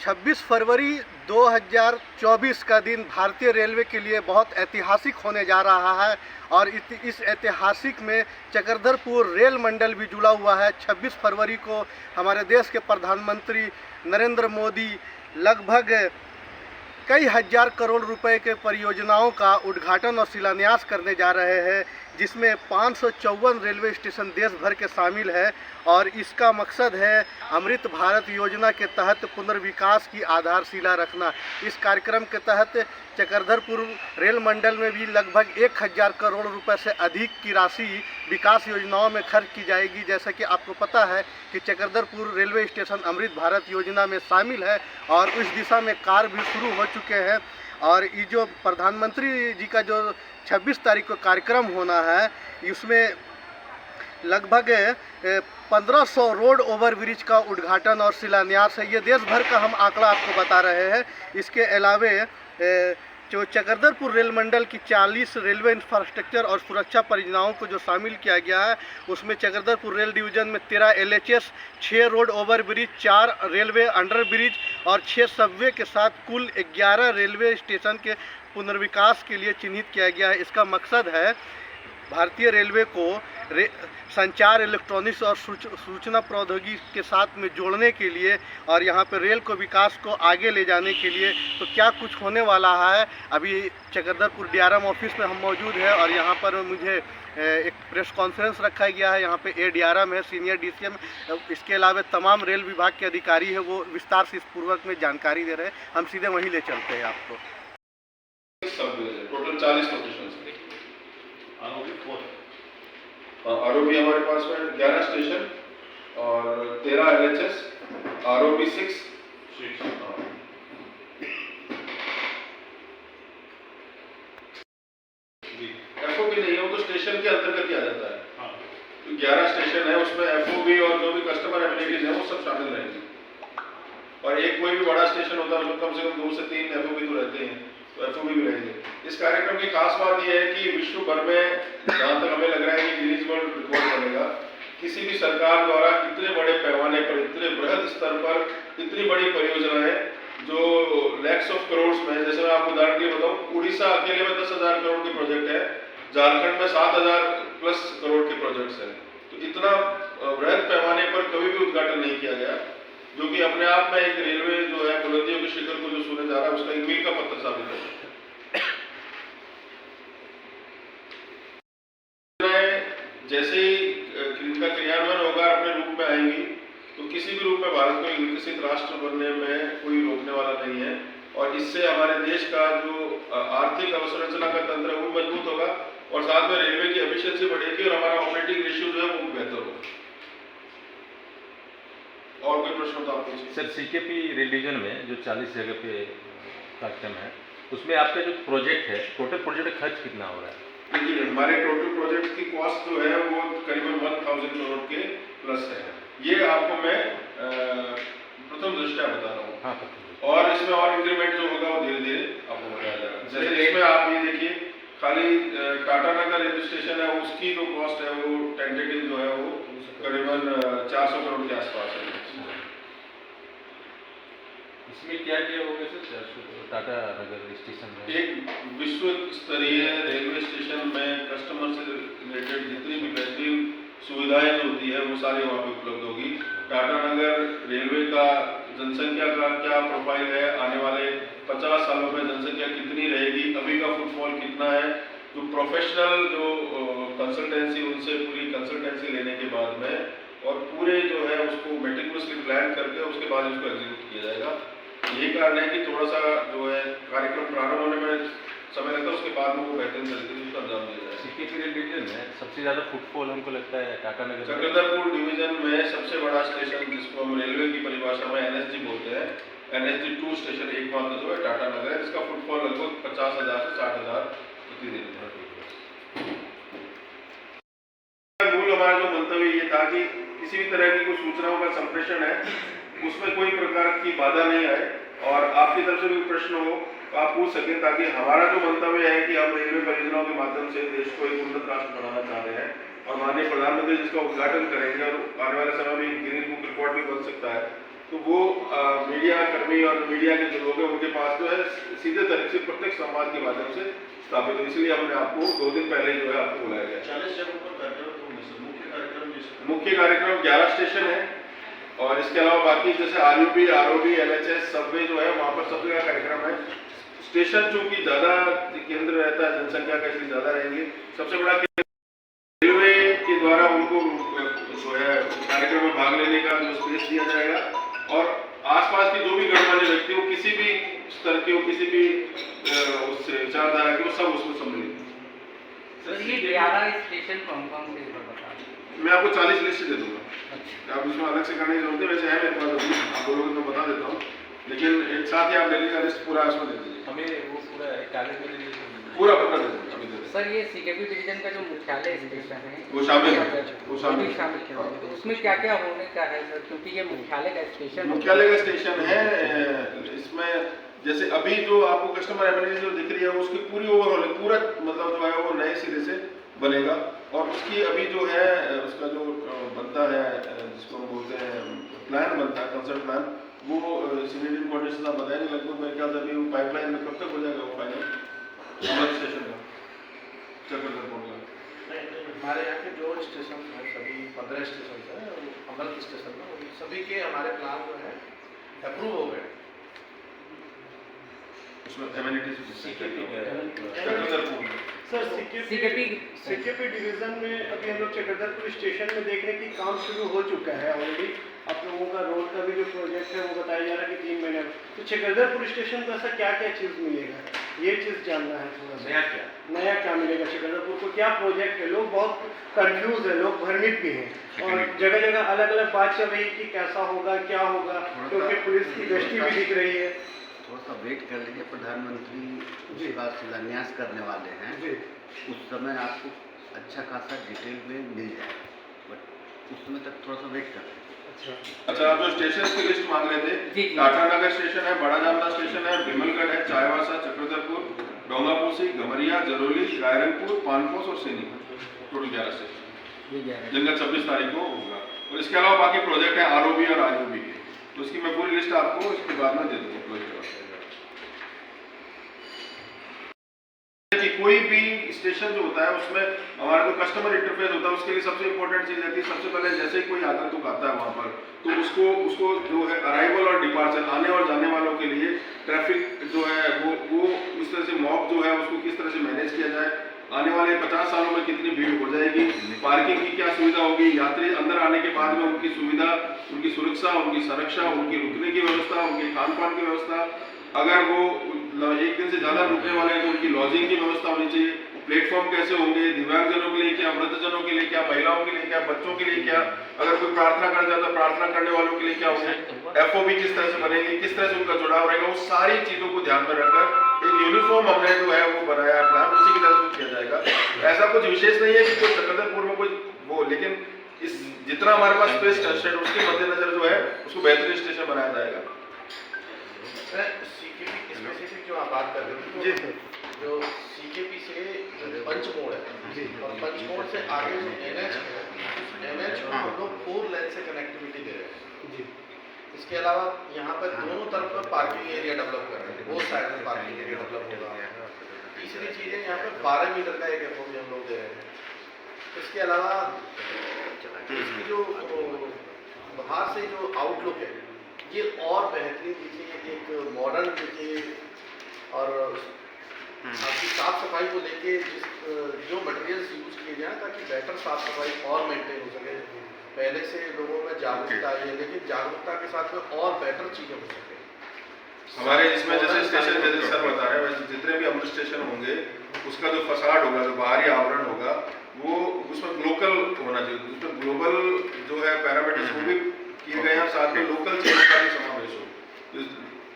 26 फरवरी 2024 का दिन भारतीय रेलवे के लिए बहुत ऐतिहासिक होने जा रहा है और इस ऐतिहासिक में चक्रधरपुर रेल मंडल भी जुड़ा हुआ है। 26 फरवरी को हमारे देश के प्रधानमंत्री नरेंद्र मोदी लगभग कई हजार करोड़ रुपए के परियोजनाओं का उद्घाटन और शिलान्यास करने जा रहे हैं, जिसमें 554 रेलवे स्टेशन देश भर के शामिल है और इसका मकसद है अमृत भारत योजना के तहत पुनर्विकास की आधारशिला रखना। इस कार्यक्रम के तहत चक्रधरपुर रेल मंडल में भी लगभग 1000 करोड़ रुपए से अधिक की राशि विकास योजनाओं में खर्च की जाएगी। जैसा कि आपको पता है कि चक्रधरपुर रेलवे स्टेशन अमृत भारत योजना में शामिल है और उस दिशा में कार्य भी शुरू हो चुके हैं। और ये जो प्रधानमंत्री जी का जो 26 तारीख को कार्यक्रम होना है, इसमें लगभग 1500 रोड ओवर ब्रिज का उद्घाटन और शिलान्यास है। ये देश भर का हम आंकड़ा आपको बता रहे हैं। इसके अलावे जो चक्रधरपुर रेल मंडल की 40 रेलवे इंफ्रास्ट्रक्चर और सुरक्षा परियोजनाओं को जो शामिल किया गया है, उसमें चक्रधरपुर रेल डिवीज़न में 13 LHS, 6 road over bridge, 4 railway under bridge और 6 सबवे के साथ कुल 11 रेलवे स्टेशन के पुनर्विकास के लिए चिन्हित किया गया है। इसका मकसद है भारतीय रेलवे को संचार, इलेक्ट्रॉनिक्स और सूचना प्रौद्योगिकी के साथ में जोड़ने के लिए और यहाँ पर रेल को विकास को आगे ले जाने के लिए। तो क्या कुछ होने वाला है, अभी चक्रधरपुर DRM ऑफिस में हम मौजूद है और यहाँ पर मुझे एक प्रेस कॉन्फ्रेंस रखा गया है। यहाँ पे ADRM है, सीनियर DCM, इसके अलावा तमाम रेल विभाग के अधिकारी है, वो विस्तार से इस पूर्वक में जानकारी दे रहे हैं। हम सीधे वहीं ले चलते हैं आपको। टोटल 40 लोकेशन ROB हमारे पास में 11 स्टेशन और 13 LHS, ROB 6 FOB नहीं है, वो तो स्टेशन के अंतर्गत ही आ जाता है। तो 11 स्टेशन है, उसमें FOB और जो भी कस्टमर एमिनिटीज है वो सब शामिल रहेंगे। और एक कोई भी बड़ा स्टेशन होता है उसमें कम से कम 2 से 3 FOB तो रहते हैं, तो FOB भी रहेंगे। इस कार्यक्रम की खास बात यह है कि विश्व भर में जहाँ तक हमें लग रहा है कि गिनीज वर्ल्ड रिकॉर्ड बनेगा। किसी भी सरकार द्वारा इतने बड़े पैमाने पर, इतने बृहद स्तर पर इतनी बड़ी परियोजनाएं जो लैक्स ऑफ करोड़ में, जैसे मैं आपको उदाहरण के लिए बताऊं, उड़ीसा अकेले में 10,000 करोड़ के प्रोजेक्ट है, झारखंड में 7,000 प्लस करोड़ के प्रोजेक्ट्स हैं। तो इतना बृहद पैमाने पर कभी भी उद्घाटन नहीं किया गया, जो कि अपने आप में एक रेलवे जो है बुलंदियों के शिखर को जो छूने जा रहा है उसका एक मील का पत्थर साबित है। जैसे ही इनका क्रियान्वयन होगा, अपने रूप में आएंगी, तो किसी भी रूप में भारत को एक विकसित राष्ट्र बनने में कोई रोकने वाला नहीं है। और इससे हमारे देश का जो आर्थिक अवसंरचना का तंत्र है वो मजबूत होगा और साथ में रेलवे की एफिशिएंसी बढ़ेगी और हमारा ऑपरेटिंग रेशियो जो है वो बेहतर होगा। और कोई प्रश्न तो आप पूछिए। सर, CKP रेल डिवीजन में जो 40 जगह पे कार्यक्रम है, उसमें आपका जो प्रोजेक्ट है, टोटल प्रोजेक्ट खर्च कितना हो रहा है? देखिए, हमारे टोटल प्रोजेक्ट की कॉस्ट जो है वो करीबन 1000 करोड़ के प्लस है। ये आपको मैं प्रथम दृष्टया बता रहा हूँ। हाँ, और इसमें और इंक्रीमेंट जो होगा वो धीरे धीरे आपको बताया जाएगा। जैसे इसमें आप ये देखिए, खाली टाटा नगर रेलवे स्टेशन है, उसकी जो कॉस्ट है वो टेंटेटिव जो है वो करीबन 400 करोड़ के आसपास है। इसमें क्या क्या होगा सर टाटा नगर स्टेशन में? एक विश्व स्तरीय रेलवे स्टेशन में कस्टमर से रिलेटेड जितनी भी बेहतरीन सुविधाएं जो होती है वो सारी वहाँ पे उपलब्ध होगी। टाटा नगर रेलवे का जनसंख्या का क्या प्रोफाइल है, आने वाले 50 सालों में जनसंख्या कितनी रहेगी, अभी का फुटफॉल कितना है, तो प्रोफेशनल जो कंसल्टेंसी, उनसे पूरी कंसल्टेंसी लेने के बाद में और पूरे जो है उसको मेटिकुलसली प्लान करके उसके बाद उसको एग्जीक्यूट किया जाएगा। यही कारण है कि थोड़ा सा जो है कार्यक्रम प्रारंभ होने में समय लगता है, उसके बाद में वो बेहतरीन तरीके से उसका अंजाम दिया जाएगा। CKP रेल डिवीजन में सबसे ज़्यादा फुटफॉल हमको लगता है टाटा नगर। चक्रधरपुर डिवीजन में सबसे बड़ा स्टेशन, जिसको हम रेलवे की परिभाषा में NSG बोलते हैं, NSG 2 स्टेशन एकमात्र जो है टाटा नगर है, जिसका फुटफॉल लगभग 50,000 से 60,000 प्रतिदिन है। मूल हमारा जो मंतव्य ये था कि किसी भी तरह की कोई सूचनाओं का संप्रेषण है उसमें कोई प्रकार की बाधा नहीं आए और आपकी तरफ से भी प्रश्न हो तो आप पूछ सकें, ताकि हमारा जो मंतव्य है कि हम रेलवे परियोजनाओं के माध्यम से देश को एक उन्नत राष्ट्र बनाना चाह रहे हैं और माननीय प्रधानमंत्री जिसका उद्घाटन करेंगे और आने वाले समय में गिनीज बुक रिकॉर्ड भी बन सकता है, तो वो मीडिया कर्मी और मीडिया के जो लोग हैं उनके पास जो है सीधे तरीके से प्रत्यक्ष संवाद के माध्यम से स्थापित हो। इसलिए हमने आपको 2 दिन पहले जो है आपको बुलाया गया। 40 जगहों पर कार्यक्रम होंगे सर, मुख्य कार्यक्रम 11 स्टेशन है और इसके अलावा बाकी जैसे आरयूबी, आरओबी, एलएचएस, सबवे जो है वहाँ पर सब जगह कार्यक्रम है। स्टेशन चूंकि ज़्यादा केंद्र रहता है जनसंख्या का, इसलिए ज़्यादा रहेंगे। सबसे बड़ा रेलवे के द्वारा उनको जो है कार्यक्रम में भाग लेने का जो स्पेस दिया जाएगा और आसपास के जो भी गणमान्य व्यक्ति हो, किसी भी स्तर के हो, किसी भी उससे विचारधारा के हो, सब उसमें सम्मिलित। सर ये 11 स्टेशन कौन-कौन से बता दें? मैं आपको 40 लिस्ट दे दूंगा। आप उसमें अलग से करने की जरूरत है, वैसे है मेरे पास अभी, आप बोलोगे तो बता देता हूँ, लेकिन एक साथ ही आप दिल्ली का लिस्ट पूरा उसमें दे दीजिए। हमें वो पूरा कागज में दे दीजिए। पूरा दे दीजिए अभी दे दीजिए। सर ये सीकेपी डिवीजन का जो मुख्यालय स्टेशन है वो शामिल है, वो वो शामिल भी है। शामिल किया जाए। तो उसमें क्या-क्या होने का है सर, क्योंकि ये मुख्यालय का स्टेशन मुख्यालय का स्टेशन है। इसमें जैसे अभी जो आपको कस्टमर एमिनिटीज जो दिख रही है उसकी पूरी ओवरऑल पूरा मतलब जो है वो नए सिरे से बनेगा और उसकी अभी जो है उसका जो बनता है जिसको हम बोलते हैं प्लान बनता है, कंसेप्ट प्लान, वो सीनियर कोऑर्डिनेशन साहब बताएंगे। लगभग मेरे ख्याल से अभी पाइपलाइन में कब तक हो जाएगा वो फाइनल स्टेशन का चक्रधरपुर का? हमारे यहाँ के जो स्टेशन हैं सभी 15 स्टेशन हैं, अमल स्टेशन में उन सभी के हमारे प्लान जो है अप्रूव हो गए। उसमें amenities Chakradharpur sir CKP division में अभी हम लोग चक्रधरपुर स्टेशन में देखने की काम शुरू हो चुका है ऑलरेडी। आप लोगों का रोड का भी जो प्रोजेक्ट है वो बताया जा रहा है कि 3 महीने में। तो चक्रधरपुर स्टेशन को ऐसा क्या क्या चीज़ मिलेगा, ये चीज़ जानना है थोड़ा सा। नया क्या मिलेगा चक्रधरपुर को, क्या प्रोजेक्ट है? लोग बहुत कंफ्यूज है, लोग भ्रमित भी हैं और जगह जगह अलग अलग बात चल रही है कि कैसा होगा क्या होगा, क्योंकि पुलिस की गश्ती भी दिख रही है। थोड़ा सा वेट कर लीजिए, प्रधानमंत्री जी का शिलान्यास करने वाले हैं जी, उस समय आपको अच्छा खासा डिटेल में मिल जाएगा, बट उस समय तक थोड़ा सा वेट कर लीजिए। अच्छा, आप जो स्टेशन की लिस्ट मांग रहे थे, जी। टाटा नगर स्टेशन है, बड़ा जामना स्टेशन है, बिमलगढ़ है, चाईबासा, चक्रधरपुर, डोंगापोसी, गमरिया, जरोली, रायरंगपुर, पानपोस और सैनी, टोटल 11 स्टेशन जिनका 26 तारीख को होगा। और इसके अलावा बाकी प्रोजेक्ट है आरओबी और आरयूबी के, तो उसकी मैं पूरी लिस्ट आपको इसके बाद में दे दूंगा प्रोजेक्ट। कि कोई भी स्टेशन जो होता है उसमें हमारा जो कस्टमर इंटरफेस होता है उसके लिए सबसे इंपॉर्टेंट चीज़ रहती है, सबसे पहले जैसे ही कोई आगंतुक आता है वहाँ पर तो उसको जो है अराइवल और डिपार्चर, आने और जाने वालों के लिए ट्रैफिक जो है वो इस तरह से मॉब जो है उसको किस तरह से मैनेज किया जाए, आने वाले 50 सालों में कितनी भीड़ हो जाएगी, पार्किंग की क्या सुविधा होगी, यात्री अंदर आने के बाद में उनकी सुविधा, उनकी सुरक्षा, उनकी संरक्षा, उनकी रुकने की व्यवस्था, उनके खान पान की व्यवस्था, अगर वो 1 दिन से ज़्यादा रुकने वाले हैं तो उनकी लॉजिंग की व्यवस्था होनी चाहिए, प्लेटफॉर्म कैसे होंगे, दिव्यांगजनों के लिए क्या, वृद्धजनों के लिए क्या, महिलाओं के लिए क्या, बच्चों के लिए क्या, अगर कोई प्रार्थना कर जाता है प्रार्थना करने वालों के लिए क्या होंगे, एफओबी किस तरह से बनेगी, किस तरह से उनका जुड़ाव रहेगा, वो सारी चीज़ों को ध्यान में रखकर एक यूनिफॉर्म हमने जो है वो बनाया प्लान, उसी की तरह से किया जाएगा। ऐसा कुछ विशेष नहीं है कि कोई चक्रधरपुर में कोई वो, लेकिन इस जितना हमारे पास स्पेस कंस्ट्रेंट उसके मद्देनजर जो है उसको बेहतरीन स्टेशन बनाया जाएगा। सीकेपी स्पेसिफिक जो आप बात कर रहे थे, जो सीकेपी से पंचमोड़ है और पंचमोड़ से आगे जो एनएच है, एनएच को हम लोग 4 लेन से कनेक्टिविटी दे रहे हैं जी। इसके अलावा यहाँ पर दोनों तरफ पर पार्किंग एरिया डेवलप कर रहे हैं, बोथ साइड में पार्किंग एरिया डेवलप होगा। तीसरी चीज़ है यहाँ पर 12 मीटर का एक एफओबी हम लोग दे रहे हैं। इसके अलावा इसकी जो बाहर से जो आउटलुक है ये और बेहतरीन दिखे, एक मॉडर्न दिखे और आपकी साफ सफाई को लेके जो मटेरियल्स यूज किए जाएं ताकि बेटर साफ सफाई और मेंटेन हो सके। पहले से लोगों में जागरूकता है, लेकिन जागरूकता के साथ में और बेटर चीज़ें हो सके। हमारे इसमें जैसे स्टेशन जैसे सर बता रहे हैं, जितने भी अमृत स्टेशन होंगे उसका जो फसाड होगा, जो बाहरी आवरण होगा, वो उसमें लोकल होना चाहिए, उसमें ग्लोबल जो है पैरामीटर्स वो भी किए गए हैं, साथ में लोकल चीज़ का भी समावेश हो,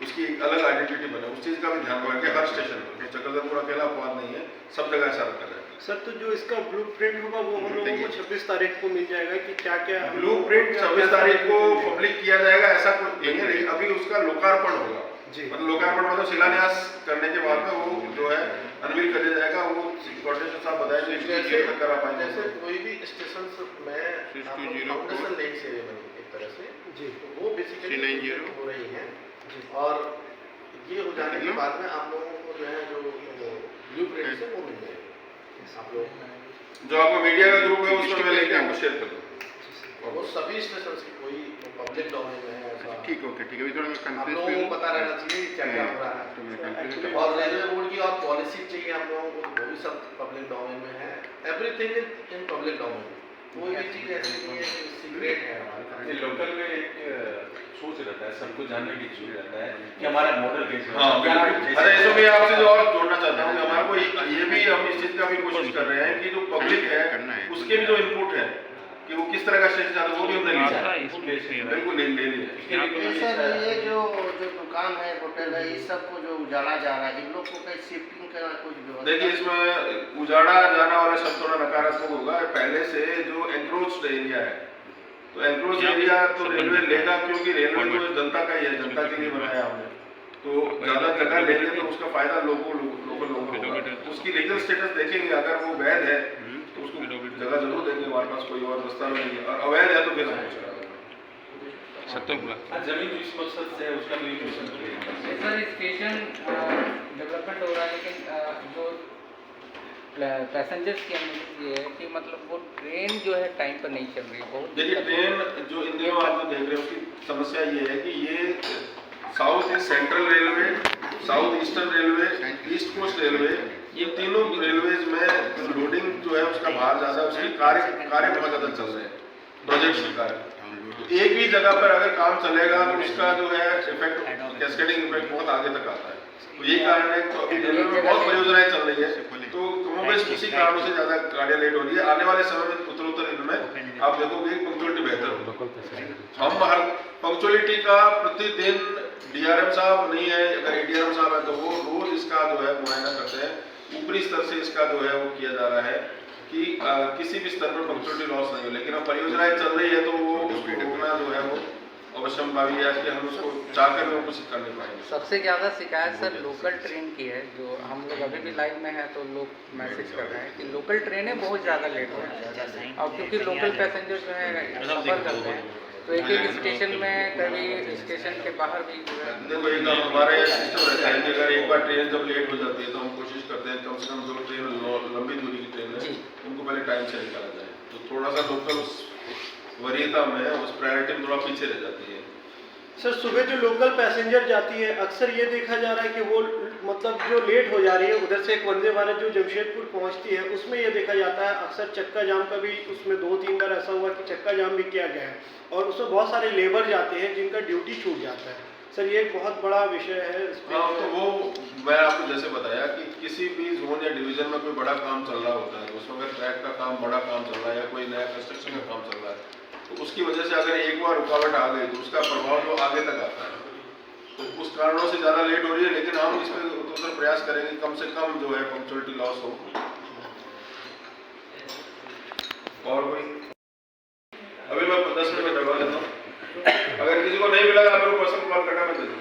उसकी एक अलग आइडेंटिटी बने, उस चीज़ का भी ध्यान रखें हर स्टेशन पर। चक्रधरपुर अकेला अपवाद नहीं है, सब जगह ऐसा रखा जाए। सर तो जो इसका ब्लूप्रिंट होगा वो हम लोगों को 26 तारीख को मिल जाएगा कि क्या क्या ब्लूप्रिंट 26 तारीख को पब्लिक किया जाएगा, ऐसा कुछ नहीं है, लेकिन अभी उसका लोकार्पण होगा जी। मतलब लोकार्पण मतलब शिलान्यास करने के बाद में वो जो है अनवील कर दिया जाएगा। वो कोऑर्डिनेशन साहब बताएंगे जैसे करा पाएंगे। जैसे कोई भी स्टेशन में फाउंडेशन लेक से एक तरह से जी, वो बेसिकली हो रही है और ये हो जाने के बाद में आप लोगों को जो है जो ब्लू प्रिंट है वो मिल जाएगी आप लोग। जो आपका मीडिया का ग्रुप है उसमें मैं लेके आपको शेयर कर दूँ। और वो सभी स्टेशन की कोई पब्लिक डोमेन में है ऐसा ठीक ओके ठीक है अभी थोड़ा आप लोगों को पता रहना चाहिए कि क्या क्या हो रहा है। और रेलवे बोर्ड की और पॉलिसी चाहिए आप लोगों को, वो भी सब पब्लिक डोमेन में है। Everything is in public domain, कोई भी चीज़ ऐसी नहीं है कि सीक्रेट है हमारे। लोकल में एक सोच रहता है, सबको जानने की इच्छुक रहता है कि हमारा मॉडल कैसे हाँ बिल्कुल। अच्छा इसमें मैं आपसे जो और जोड़ना चाहता हूँ कि हमारे को ये भी हम इस चीज़ का भी कोशिश कर रहे हैं कि जो पब्लिक है उसके भी जो इनपुट है कि वो किस तरह का स्टेशन चाहते हैं वो भी हमने लिया है। बिल्कुल ले लिया। सर ये जो दुकान है होटल है इस सबको जो उजाड़ा जा रहा है इन लोग को कहीं शिफ्टिंग का कुछ व्यवस्था? देखिए इसमें उजाड़ा जाना वाला शब्द थोड़ा नकारात्मक होगा। पहले से जो एंक्रोच्ड एरिया है तो एंक्रोच एरिया तो रेलवे लेगा क्योंकि रेलवे तो जनता का ही है, जनता के लिए बनाया हमने। तो ज़्यादा जगह लेंगे तो उसका फायदा लोकल लोगों को होगा। उसकी लीगल स्टेटस देखेंगे, अगर वो वैध है तो उसको जगह जरूर देंगे, हमारे पास कोई और रास्ता नहीं है। और अवैध है तो फिर हम चला जमीन जिस मकसद से है उसका भी क्वेश्चन। सर स्टेशन डेवलपमेंट हो रहा है लेकिन जो पैसेंजर्स की अनुमति ये है कि मतलब वो ट्रेन जो है टाइम पर नहीं चल रही है बहुत। देखिए ट्रेन जो इन दिनों आप जो देख रहे हो उसकी समस्या ये है कि ये South East Central Railway, South Eastern Railway, East Coast Railway, ये तीनों रेलवेज में लोडिंग जो है उसका भार ज़्यादा, उसकी कार्य बहुत ज़्यादा चल रहे हैं, प्रोजेक्ट्स के कार्य। तो एक ही जगह पर अगर काम चलेगा तो उसका जो है इफेक्ट, कैस्केडिंग इफेक्ट बहुत आगे तक आता है। तो यही कारण है तो अभी रेलवे में बहुत परियोजनाएं चल रही है तो कमोबेश किसी कारणों से ज़्यादा गाड़ियाँ लेट हो रही है। आने वाले समय में उत्तरोत्तर इनमें आप देखोगे पंक्चुअलिटी बेहतर होगी। हम हर पंक्चुअलिटी का प्रतिदिन डीआरएम साहब नहीं है, अगर एडीआरएम साहब है तो वो रोज इसका जो है मुआयना करते हैं। ऊपरी स्तर से इसका जो है वो किया जा रहा है कि किसी भी स्तर पर पंक्चुअलिटी लॉस नहीं हो। लेकिन अब परियोजनाएं चल रही है तो वो उसको रोकना जो है वो अवश्यम्भावी है कि हम उसको चाहकर भी कुछ कर नहीं पाएंगे। सबसे ज़्यादा शिकायत सर लोकल ट्रेन की है, जो हम लोग अभी भी लाइव में है तो लोग मैसेज कर रहे हैं कि लोकल ट्रेनें बहुत ज़्यादा लेट हो रही हैं। और क्योंकि लोकल पैसेंजर जो है सफ़र करते हैं तो एक एक स्टेशन में कभी स्टेशन के बाहर भी देखो एक हमारे सिस्टम रहता है कि अगर एक बार ट्रेन जब लेट हो जाती है तो हम कोशिश करते हैं कम से कम जो ट्रेन लंबी दूरी की ट्रेन है उनको पहले टाइम से निकाला जाए। तो थोड़ा सा लोकल उस वरीयता में उस प्रायोरिटी में थोड़ा पीछे रह जाती है। सर सुबह जो लोकल पैसेंजर जाती है अक्सर ये देखा जा रहा है कि वो मतलब जो लेट हो जा रही है उधर से एक वंदे भारत जो जमशेदपुर पहुंचती है उसमें ये देखा जाता है अक्सर चक्का जाम का भी उसमें 2-3 बार ऐसा हुआ कि चक्का जाम भी किया गया है और उसमें बहुत सारे लेबर जाते हैं जिनका ड्यूटी छूट जाता है। सर ये एक बहुत बड़ा विषय है इस पे। हाँ तो वो मैं आपको जैसे बताया कि किसी भी जोन या डिवीजन में कोई बड़ा काम चल रहा होता है उसमें अगर ट्रैक का काम बड़ा काम चल रहा है या कोई नया कंस्ट्रक्शन का काम चल रहा है तो उसकी वजह से अगर एक बार रुकावट आ गई तो उसका प्रभाव जो आगे तक आता है तो उस कारणों से ज़्यादा लेट हो रही है। लेकिन हम इसमें उधर प्रयास करेंगे कम से कम जो है पंक्चुअलिटी लॉस हो। और कोई अभी मैं 10 मिनट में करवा देता हूँ, अगर किसी को नहीं मिला तो आप मेरे को पर्सनल कॉल करना मैं दे दूँ।